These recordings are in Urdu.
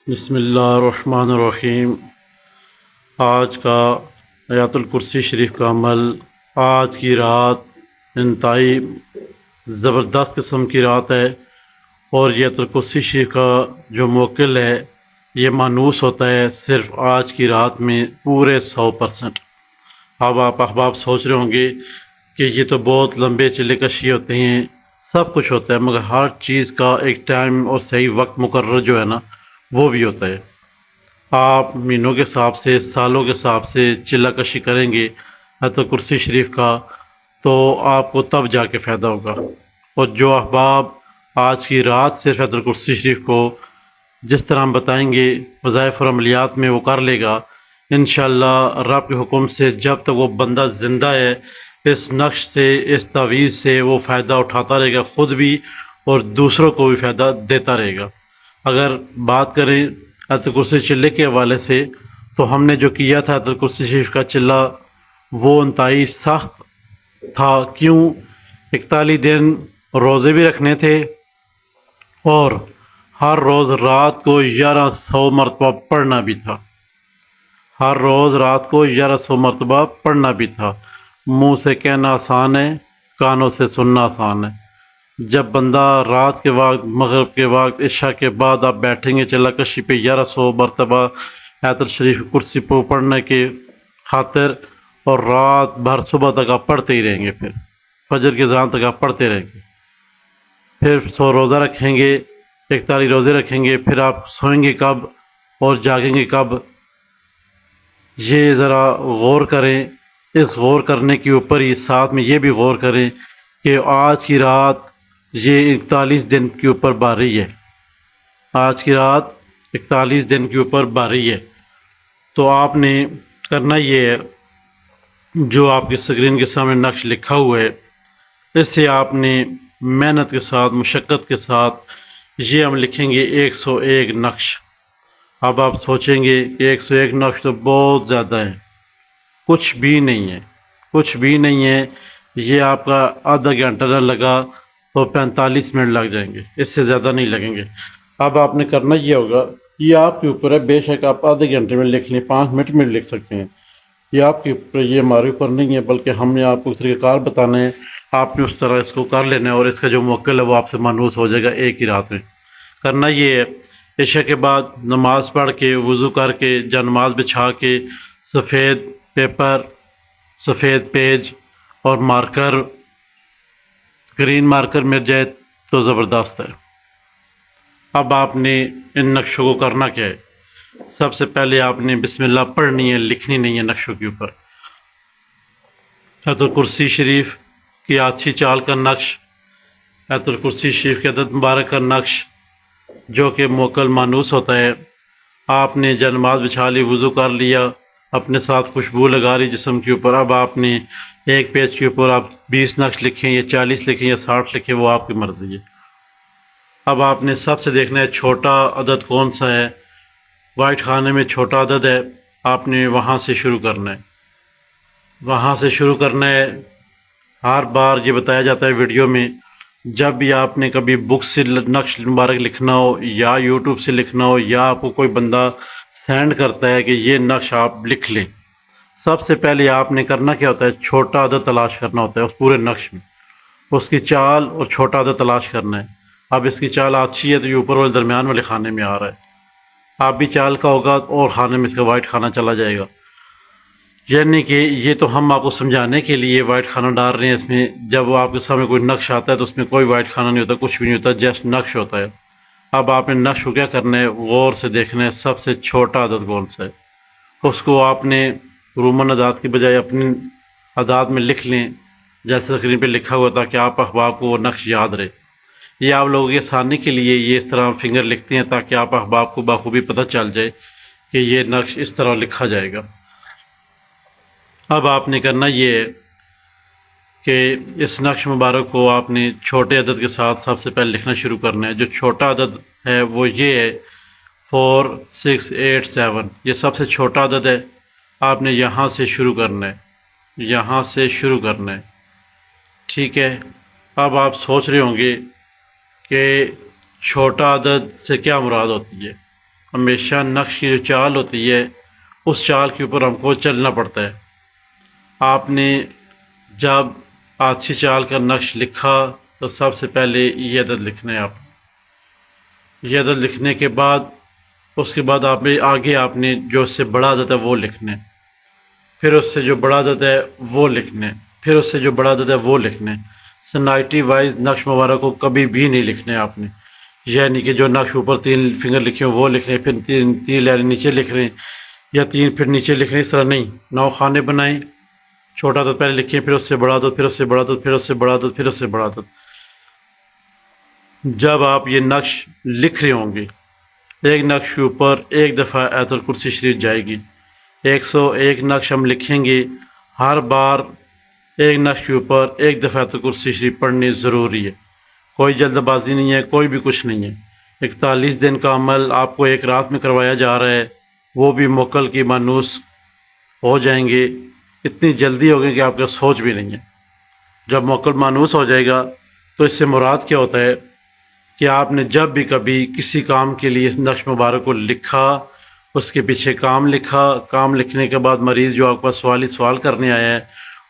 بسم اللہ الرحمن الرحیم۔ آج کا آیات الکرسی شریف کا عمل، آج کی رات انتہائی زبردست قسم کی رات ہے، اور یہ آیات الکرسی شریف کا جو موکل ہے یہ مانوس ہوتا ہے صرف آج کی رات میں پورے 100%۔ اب آپ احباب سوچ رہے ہوں گے کہ یہ تو بہت لمبے چلے کشی ہوتے ہیں، سب کچھ ہوتا ہے، مگر ہر چیز کا ایک ٹائم اور صحیح وقت مقرر جو ہے نا وہ بھی ہوتا ہے۔ آپ مہینوں کے حساب سے، سالوں کے حساب سے چلہ کشی کریں گے آیت الکرسی شریف کا، تو آپ کو تب جا کے فائدہ ہوگا۔ اور جو احباب آج کی رات صرف آیت الکرسی شریف کو جس طرح ہم بتائیں گے وظائف اور عملیات میں وہ کر لے گا، انشاءاللہ رب کے حکم سے جب تک وہ بندہ زندہ ہے اس نقش سے، اس تعویذ سے وہ فائدہ اٹھاتا رہے گا، خود بھی اور دوسروں کو بھی فائدہ دیتا رہے گا۔ اگر بات کریں آیت الکرسی چلے کے حوالے سے، تو ہم نے جو کیا تھا آیت الکرسی شریف کا چلہ وہ انتہائی سخت تھا۔ کیوں؟ 41 دن روزے بھی رکھنے تھے، اور ہر روز رات کو 1100 مرتبہ پڑھنا بھی تھا۔ ہر روز رات کو 1100 مرتبہ پڑھنا بھی تھا۔ منہ سے کہنا آسان ہے، کانوں سے سننا آسان ہے۔ جب بندہ رات کے وقت، مغرب کے وقت، عشاء کے بعد آپ بیٹھیں گے چلہ کشی پہ 1100 مرتبہ آیت الشریف کرسی پہ پڑھنے کے خاطر، اور رات بھر صبح تک آپ پڑھتے ہی رہیں گے، پھر فجر کے اذان تک آپ پڑھتے رہیں گے، پھر 100 روزہ رکھیں گے، 41 روزے رکھیں گے، پھر آپ سوئیں گے کب اور جاگیں گے کب؟ یہ ذرا غور کریں۔ اس غور کرنے کے اوپر ہی ساتھ میں یہ بھی غور کریں کہ آج کی رات یہ 41 دن کے اوپر باری ہے۔ آج کی رات 41 دن کے اوپر باری ہے۔ تو آپ نے کرنا یہ ہے، جو آپ کی اسکرین کے سامنے نقش لکھا ہوا ہے، اس سے آپ نے محنت کے ساتھ، مشقت کے ساتھ یہ ہم لکھیں گے 101 نقش۔ اب آپ سوچیں گے کہ 101 نقش تو بہت زیادہ ہے۔ کچھ بھی نہیں ہے، کچھ بھی نہیں ہے۔ یہ آپ کا آدھا گھنٹہ نہ لگا تو 45 منٹ لگ جائیں گے، اس سے زیادہ نہیں لگیں گے۔ اب آپ نے کرنا یہ ہوگا، یہ آپ کے اوپر ہے، بے شک آپ آدھے گھنٹے میں لکھ لیں، 5 منٹ میں لکھ سکتے ہیں، یہ آپ کے اوپر، یہ ہمارے اوپر نہیں ہے، بلکہ ہم نے آپ کو طریقہ کار بتانا ہے، آپ نے اس طرح اس کو کر لینا ہے، اور اس کا جو موکل ہے وہ آپ سے مانوس ہو جائے گا ایک ہی رات میں۔ کرنا یہ ہے، عشاء کے بعد نماز پڑھ کے، وضو کر کے، یا نماز بچھا کے، سفید پیپر، سفید پیج اور مارکر، گرین مارکر مل جائے تو زبردست ہے۔ اب آپ نے ان نقشوں کو کرنا کیا ہے؟ سب سے پہلے آپ نے بسم اللہ پڑھنی ہے، لکھنی نہیں ہے نقشوں کے اوپر۔ آیت الکرسی شریف کی آتشی چال کا نقش، آیت الکرسی شریف کے عدد مبارک کا نقش جو کہ موکل مانوس ہوتا ہے، آپ نے جب نماز بچھا لی، وضو کر لیا، اپنے ساتھ خوشبو لگا لی جسم کے اوپر، اب آپ نے ایک پیج کے اوپر آپ 20 نقش لکھیں یا 40 لکھیں یا 60 لکھیں، وہ آپ کی مرضی ہے۔ اب آپ نے سب سے دیکھنا ہے چھوٹا عدد کون سا ہے، وائٹ خانے میں چھوٹا عدد ہے، آپ نے وہاں سے شروع کرنا ہے، وہاں سے شروع کرنا ہے۔ ہر بار یہ بتایا جاتا ہے ویڈیو میں، جب بھی آپ نے کبھی بک سے نقش مبارک لکھنا ہو، یا یوٹیوب سے لکھنا ہو، یا آپ کو کوئی بندہ سینڈ کرتا ہے کہ یہ نقش آپ لکھ لیں، سب سے پہلے آپ نے کرنا کیا ہوتا ہے؟ چھوٹا عدد تلاش کرنا ہوتا ہے اس پورے نقش میں، اس کی چال اور چھوٹا عدد تلاش کرنا ہے۔ اب اس کی چال اچھی ہے تو یہ اوپر والے درمیان والے خانے میں آ رہا ہے، آپ بھی چال کا ہوگا اور خانے میں اس کا وائٹ خانہ چلا جائے گا۔ یعنی کہ یہ تو ہم آپ کو سمجھانے کے لیے وائٹ خانہ ڈال رہے ہیں اس میں، جب وہ آپ کے سامنے کوئی نقش آتا ہے تو اس میں کوئی وائٹ خانہ نہیں ہوتا، کچھ بھی نہیں ہوتا، جسٹ نقش ہوتا ہے۔ اب آپ نے نقش کو کیا کرنا ہے؟ غور سے دیکھنا ہے سب سے چھوٹا عدد کون سا ہے، اس کو آپ نے رومن اعداد کی بجائے اپنی اعداد میں لکھ لیں جیسے اسکرین پہ لکھا ہوا، تاکہ آپ احباب کو وہ نقش یاد رہے۔ یہ آپ لوگوں کی آسانی کے لیے یہ اس طرح فنگر لکھتے ہیں، تاکہ آپ احباب کو بخوبی پتہ چل جائے کہ یہ نقش اس طرح لکھا جائے گا۔ اب آپ نے کرنا یہ ہے کہ اس نقش مبارک کو آپ نے چھوٹے عدد کے ساتھ سب سے پہلے لکھنا شروع کرنا ہے۔ جو چھوٹا عدد ہے وہ یہ ہے 4687، یہ سب سے چھوٹا عدد ہے، آپ نے یہاں سے شروع کرنا ہے، یہاں سے شروع کرنا ہے، ٹھیک ہے۔ اب آپ سوچ رہے ہوں گے کہ چھوٹا عدد سے کیا مراد ہوتی ہے؟ ہمیشہ نقش کی جو چال ہوتی ہے اس چال کے اوپر ہم کو چلنا پڑتا ہے۔ آپ نے جب آچھی چال کا نقش لکھا تو سب سے پہلے یہ عدد لکھنا ہے۔ آپ یہ عدد لکھنے کے بعد اس کے بعد آپ نے جو اس سے بڑا عدد ہے وہ لکھنا ہے، پھر اس سے جو بڑا عدد ہے وہ لکھنا ہے، پھر اس سے جو بڑا عدد ہے وہ لکھنا ہے۔ سنائٹی وائز نقش مبارک کو کبھی بھی نہیں لکھنا ہے آپ نے، یعنی کہ جو نقش اوپر 3 فنگر لکھے ہیں وہ لکھ رہے ہیں، پھر تین لائن نیچے لکھ رہے ہیں، یا 3 پھر نیچے لکھ رہے ہیں، اس طرح نہیں۔ 9 خانے بنائیں، چھوٹا عدد پہلے لکھیں، پھر اس سے بڑا عدد، پھر اس سے بڑا عدد، پھر اس سے بڑا عدد، پھر اس سے بڑا عدد۔ جب آپ یہ نقش لکھ رہے ہوں گے، ایک نقش کے اوپر ایک دفعہ آیت الکرسی شریف جائے گی۔ 101 نقش ہم لکھیں گے، ہر بار ایک نقش کے اوپر ایک دفعہ آیت الکرسی شریف پڑھنی ضروری ہے، کوئی جلد بازی نہیں ہے، کوئی بھی کچھ نہیں ہے۔ 41 دن کا عمل آپ کو ایک رات میں کروایا جا رہا ہے، وہ بھی موکل کی مانوس ہو جائیں گے، اتنی جلدی ہوگی کہ آپ کا سوچ بھی نہیں ہے۔ جب موکل مانوس ہو جائے گا تو اس سے مراد کیا ہوتا ہے کہ آپ نے جب بھی کبھی کسی کام کے لیے اس نقش مبارک کو لکھا، اس کے پیچھے کام لکھا، کام لکھنے کے بعد مریض جو آپ کا سوال کرنے آیا ہے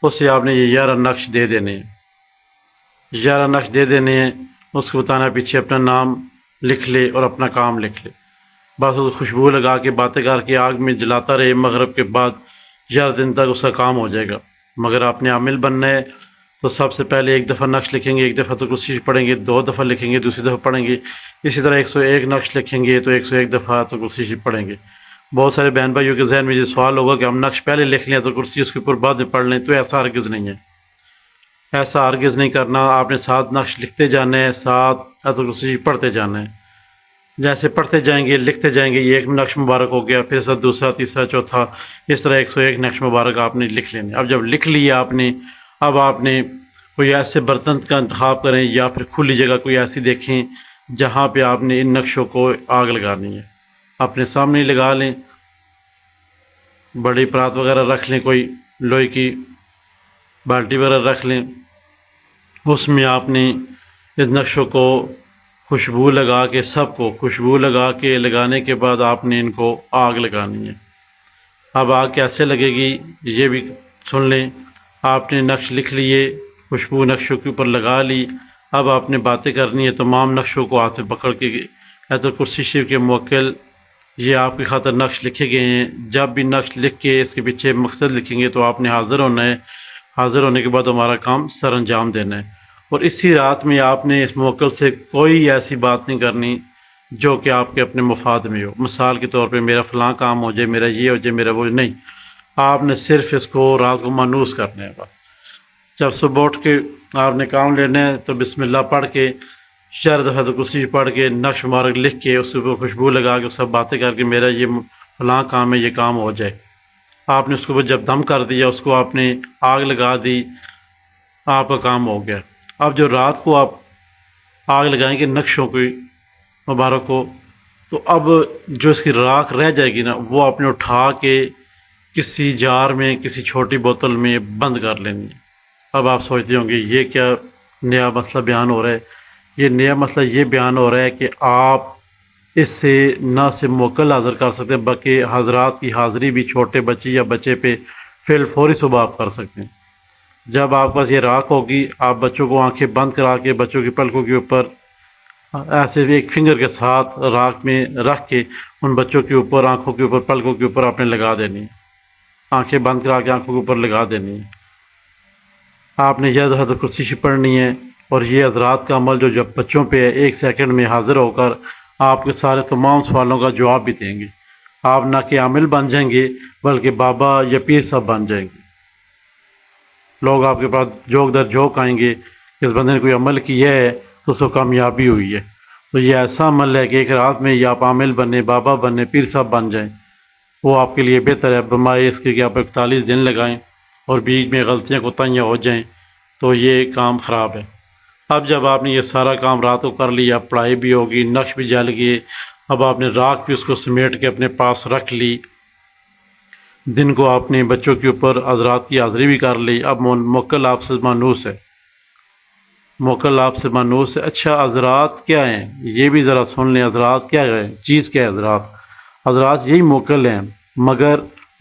اسے آپ نے یہ 11 نقش دے دینے ہیں، 11 نقش دے دینے ہیں، اس کو بتانا پیچھے اپنا نام لکھ لے اور اپنا کام لکھ لے، بس اس خوشبو لگا کے باتیں کر کے آگ میں جلاتا رہے، مغرب کے بعد 11 دن تک اس کا کام ہو جائے گا۔ مگر آپ نے عامل بننا ہے تو سب سے پہلے ایک دفعہ نقش لکھیں گے، ایک دفعہ تو کچھ پڑھیں گے، 2 دفعہ لکھیں گے، دوسری دفعہ پڑھیں گے، اسی طرح 101 نقش لکھیں گے تو 101 دفعہ تو کرسی پڑھیں گے۔ بہت سارے بہن بھائیوں کے ذہن میں یہ سوال ہوگا کہ ہم نقش پہلے لکھ لیں تو کرسی اس کے اوپر بعد میں پڑھ لیں، تو ایسا ہرگز نہیں ہے، ایسا ہرگز نہیں کرنا۔ آپ نے 7 نقش لکھتے جانے ہیں، 7 کرسی پڑھتے جانا ہے، جیسے پڑھتے جائیں گے لکھتے جائیں گے، یہ ایک نقش مبارک ہو گیا، پھر سب دوسرا، تیسرا، چوتھا، اس طرح 101 نقش مبارک آپ نے لکھ لینے۔ اب جب لکھ لیا آپ نے، اب آپ نے کوئی ایسے برتن کا انتخاب کریں یا پھر کھلی جگہ کوئی ایسی دیکھیں جہاں پہ آپ نے ان نقشوں کو آگ لگانی ہے، اپنے سامنے ہی لگا لیں، بڑی پرات وغیرہ رکھ لیں، کوئی لوہے کی بالٹی وغیرہ رکھ لیں، اس میں آپ نے اس نقشوں کو خوشبو لگا کے، سب کو خوشبو لگا کے لگانے کے بعد آپ نے ان کو آگ لگانی ہے۔ اب آگ کیسے لگے گی یہ بھی سن لیں۔ آپ نے نقش لکھ لیے، خوشبو نقشوں کے اوپر لگا لی، اب آپ نے باتیں کرنی ہے، تمام نقشوں کو ہاتھ میں پکڑ کے۔ آیت الکرسی شریف کے موکل یہ آپ کی خاطر نقش لکھے گئے ہیں، جب بھی نقش لکھ کے اس کے پیچھے مقصد لکھیں گے تو آپ نے حاضر ہونا ہے، حاضر ہونے کے بعد ہمارا کام سر انجام دینا ہے، اور اسی رات میں آپ نے اس موکل سے کوئی ایسی بات نہیں کرنی جو کہ آپ کے اپنے مفاد میں ہو۔ مثال کے طور پہ میرا فلاں کام ہو جائے، میرا یہ ہو جائے، میرا وہ نہیں، آپ نے صرف اس کو رات کو مانوس کرنا ہے۔ بس جب صبح اٹھ کے آپ نے کام لینا ہے تو بسم اللہ پڑھ کے 4 دفعہ تو کرسی پڑھ کے نقش مبارک لکھ کے اس کے اوپر خوشبو لگا کے سب باتیں کر کے میرا یہ فلاں کام ہے، یہ کام ہو جائے۔ آپ نے اس کے اوپر جب دم کر دیا، اس کو آپ نے آگ لگا دی، آپ کا کام ہو گیا۔ اب جو رات کو آپ آگ لگائیں گے نقشوں کی مبارک کو، تو اب جو اس کی راکھ رہ جائے گی نا، وہ آپ نے اٹھا کے کسی جار میں، کسی چھوٹی بوتل میں بند کر لینی ہے۔ اب آپ سوچتے ہوں گے یہ کیا نیا مسئلہ بیان ہو رہا ہے؟ یہ نیا مسئلہ یہ بیان ہو رہا ہے کہ آپ اس سے نہ صرف موکل حاضر کر سکتے ہیں بلکہ حضرات کی حاضری بھی چھوٹے بچے یا بچے پہ فعل فوری صبح آپ کر سکتے ہیں۔ جب آپ پاس یہ راکھ ہوگی، آپ بچوں کو آنکھیں بند کرا کے بچوں کی پلکوں کے اوپر ایسے ایک فنگر کے ساتھ راکھ میں رکھ کے ان بچوں کے اوپر، آنکھوں کے اوپر، پلکوں کے اوپر آپ نے لگا دینی ہے، آنکھیں بند کرا کے آنکھوں کے اوپر لگا دینی ہے۔ آپ نے یہ آیت الکرسی پڑھنی ہے، اور یہ حضرات کا عمل جو جب بچوں پہ ہے، 1 سیکنڈ میں حاضر ہو کر آپ کے سارے تمام سوالوں کا جواب بھی دیں گے۔ آپ نہ کہ عامل بن جائیں گے بلکہ بابا یا پیر صاحب بن جائیں گے۔ لوگ آپ کے پاس جوک در جوک آئیں گے کہ اس بندے نے کوئی عمل کیا ہے تو اس کو کامیابی ہوئی ہے۔ تو یہ ایسا عمل ہے کہ ایک رات میں یا آپ عامل بنے، بابا بنے، پیر صاحب بن جائیں، وہ آپ کے لیے بہتر ہے بمائے اس کے کہ آپ 41 دن لگائیں اور بیچ میں غلطیاں کوتاہیاں ہو جائیں تو یہ کام خراب ہے۔ اب جب آپ نے یہ سارا کام رات کو کر لیا، پڑھائی بھی ہوگی، نقش بھی جل گئے، اب آپ نے راکھ بھی اس کو سمیٹ کے اپنے پاس رکھ لی، دن کو آپ نے بچوں کے اوپر حضرات کی حاضری بھی کر لی، اب موکل آپ سے مانوس ہے، موکل آپ سے مانوس ہے۔ اچھا حضرات کیا ہیں یہ بھی ذرا سن لیں، حضرات کیا ہے، چیز کیا ہے حضرات؟ حضرات یہی موکل ہیں، مگر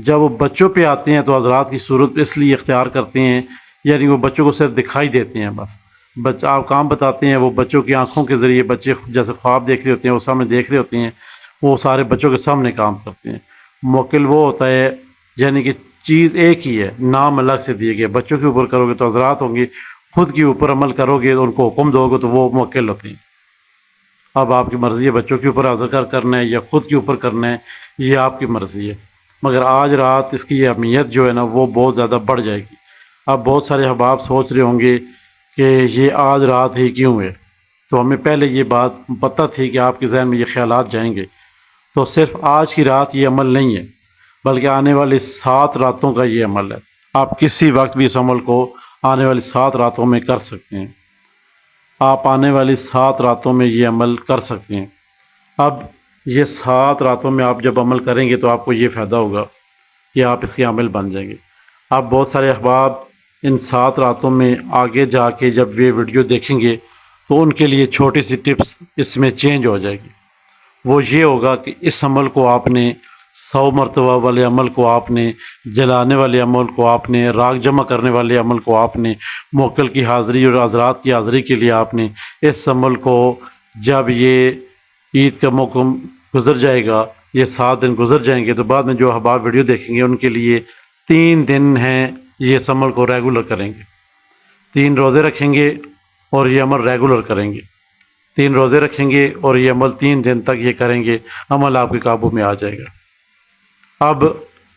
جب وہ بچوں پہ آتے ہیں تو حضرات کی صورت اس لیے اختیار کرتے ہیں، یعنی وہ بچوں کو صرف دکھائی دیتے ہیں بس، بچہ آپ کام بتاتے ہیں، وہ بچوں کی آنکھوں کے ذریعے بچے جیسے خواب دیکھ رہے ہوتے ہیں، وہ سامنے دیکھ رہے ہوتے ہیں، وہ سارے بچوں کے سامنے کام کرتے ہیں۔ موکل وہ ہوتا ہے یعنی کہ چیز ایک ہی ہے، نام الگ سے دیے گئے، بچوں کے اوپر کرو گے تو حضرات ہوں گے، خود کے اوپر عمل کرو گے ان کو حکم دو گے تو وہ موکل ہوتے ہیں۔ اب آپ کی مرضی ہے بچوں کے اوپر ذکر کرنا ہے یا خود کے اوپر کرنا ہے، یہ آپ کی مرضی ہے، مگر آج رات اس کی اہمیت جو ہے نا وہ بہت زیادہ بڑھ جائے گی۔ اب بہت سارے احباب سوچ رہے ہوں گے کہ یہ آج رات ہی کیوں ہے، تو ہمیں پہلے یہ بات پتہ تھی کہ آپ کے ذہن میں یہ خیالات جائیں گے، تو صرف آج کی رات یہ عمل نہیں ہے بلکہ آنے والی 7 راتوں کا یہ عمل ہے۔ آپ کسی وقت بھی اس عمل کو آنے والی 7 راتوں میں کر سکتے ہیں، آپ آنے والی 7 راتوں میں یہ عمل کر سکتے ہیں۔ اب یہ 7 راتوں میں آپ جب عمل کریں گے تو آپ کو یہ فائدہ ہوگا کہ آپ اس کے عامل بن جائیں گے۔ اب بہت سارے احباب ان 7 راتوں میں آگے جا کے جب یہ ویڈیو دیکھیں گے تو ان کے لیے چھوٹی سی ٹپس اس میں چینج ہو جائے گی، وہ یہ ہوگا کہ اس عمل کو آپ نے 100 مرتبہ والے عمل کو آپ نے، جلانے والے عمل کو آپ نے، راگ جمع کرنے والے عمل کو آپ نے، موکل کی حاضری اور حضرات کی حاضری کے لیے آپ نے اس عمل کو، جب یہ عید کا موقع گزر جائے گا، یہ 7 دن گزر جائیں گے تو بعد میں جو احباب ویڈیو دیکھیں گے ان کے لیے 3 دن ہیں یہ اس عمل کو ریگولر کریں گے، 3 روزے رکھیں گے اور یہ عمل ریگولر کریں گے، 3 روزے رکھیں گے اور یہ عمل 3 دن تک یہ کریں گے، عمل آپ کے قابو میں آ جائے گا۔ اب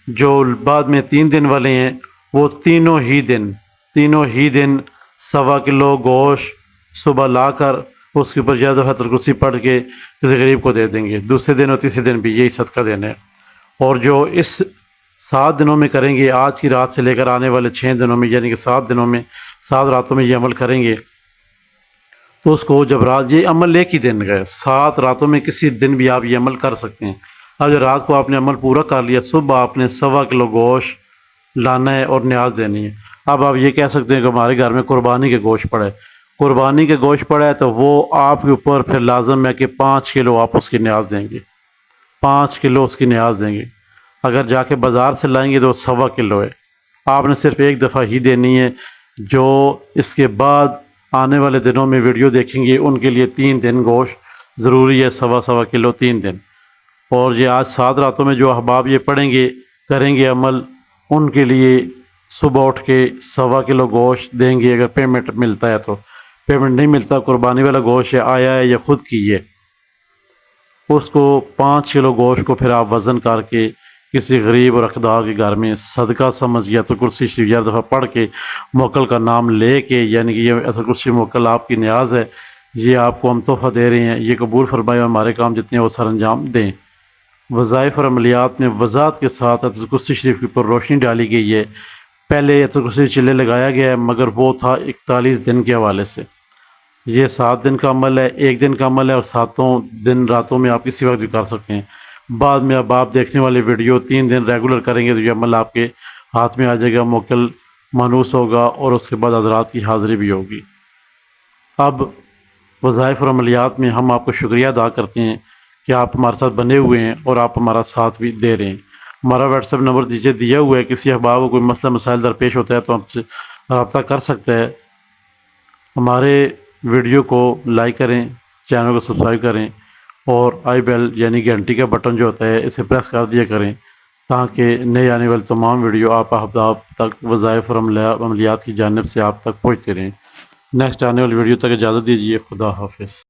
جو بعد میں 3 دن والے ہیں وہ تینوں ہی دن 1.25 کلو گوشت صبح لا کر اس کے اوپر یا آیت الکرسی پڑھ کے کسی غریب کو دے دیں گے، دوسرے دن اور تیسرے دن بھی یہی صدقہ دینا ہے، اور جو اس 7 دنوں میں کریں گے، آج کی رات سے لے کر آنے والے 6 دنوں میں یعنی کہ 7 دنوں میں 7 راتوں میں یہ عمل کریں گے تو اس کو جب رات، یہ عمل ایک ہی دن گئے، 7 راتوں میں کسی دن بھی آپ یہ عمل کر سکتے ہیں۔ اب جب رات کو آپ نے عمل پورا کر لیا، صبح آپ نے 1.25 کلو گوشت لانا ہے اور نیاز دینی ہے۔ اب آپ یہ کہہ سکتے ہیں کہ ہمارے گھر میں قربانی کے گوشت پڑا ہے، قربانی کے گوشت پڑا ہے تو وہ آپ کے اوپر پھر لازم ہے کہ 5 کلو آپ اس کی نیاز دیں گے، 5 کلو اس کی نیاز دیں گے۔ اگر جا کے بازار سے لائیں گے تو 1.25 کلو ہے، آپ نے صرف ایک دفعہ ہی دینی ہے۔ جو اس کے بعد آنے والے دنوں میں ویڈیو دیکھیں گے ان کے لیے 3 دن گوشت ضروری ہے، 1.25 کلو 3 دن۔ اور یہ آج 7 راتوں میں جو احباب یہ پڑھیں گے، کریں گے عمل، ان کے لیے صبح اٹھ کے 1.25 کلو گوشت دیں گے اگر پیمنٹ ملتا ہے تو، پیمنٹ نہیں ملتا، قربانی والا گوشت آیا ہے یا خود کی ہے، اس کو 5 کلو گوشت کو پھر آپ وزن کر کے کسی غریب اور اقدار کے گھر میں صدقہ سمجھ یا تو کرسی شریف 11 دفعہ پڑھ کے موکل کا نام لے کے، یعنی کہ یہ ایت الکرسی موکل آپ کی نیاز ہے، یہ آپ کو ہم تحفہ دے رہے ہیں، یہ قبول فرمائے اور ہمارے کام جتنے ہیں وہ سر انجام دیں۔ وظائف اور عملیات میں وضاحت کے ساتھ ایت الکرسی شریف کے اوپر روشنی ڈالی گئی ہے۔ پہلے ایت الکرسی چلے لگایا گیا ہے مگر وہ تھا 41 دن کے حوالے سے، یہ 7 دن کا عمل ہے، 1 دن کا عمل ہے، اور 7 دن راتوں میں آپ کسی وقت بھی کر سکتے ہیں۔ بعد میں اب آپ دیکھنے والے ویڈیو 3 دن ریگولر کریں گے تو یہ عمل آپ کے ہاتھ میں آ جائے گا، موکل مانوس ہوگا اور اس کے بعد حضرات کی حاضری بھی ہوگی۔ اب وظائف اور عملیات میں ہم آپ کو شکریہ ادا کرتے ہیں کہ آپ ہمارے ساتھ بنے ہوئے ہیں اور آپ ہمارا ساتھ بھی دے رہے ہیں۔ ہمارا واٹس ایپ نمبر دیا ہوا ہے، کسی احباب کو کوئی مسئلہ مسائل درپیش ہوتا ہے تو ہم سے رابطہ کر سکتا ہے۔ ہمارے ویڈیو کو لائک کریں، چینل کو سبسکرائب کریں اور آئی بیل یعنی گھنٹی کا بٹن جو ہوتا ہے اسے پریس کر دیا کریں تاکہ نئے آنے والی تمام ویڈیو آپ احباب تک وظائف اور عملیات کی جانب سے آپ تک پہنچتے رہیں۔ نیکسٹ آنے والی ویڈیو تک اجازت دیجیے، خدا حافظ۔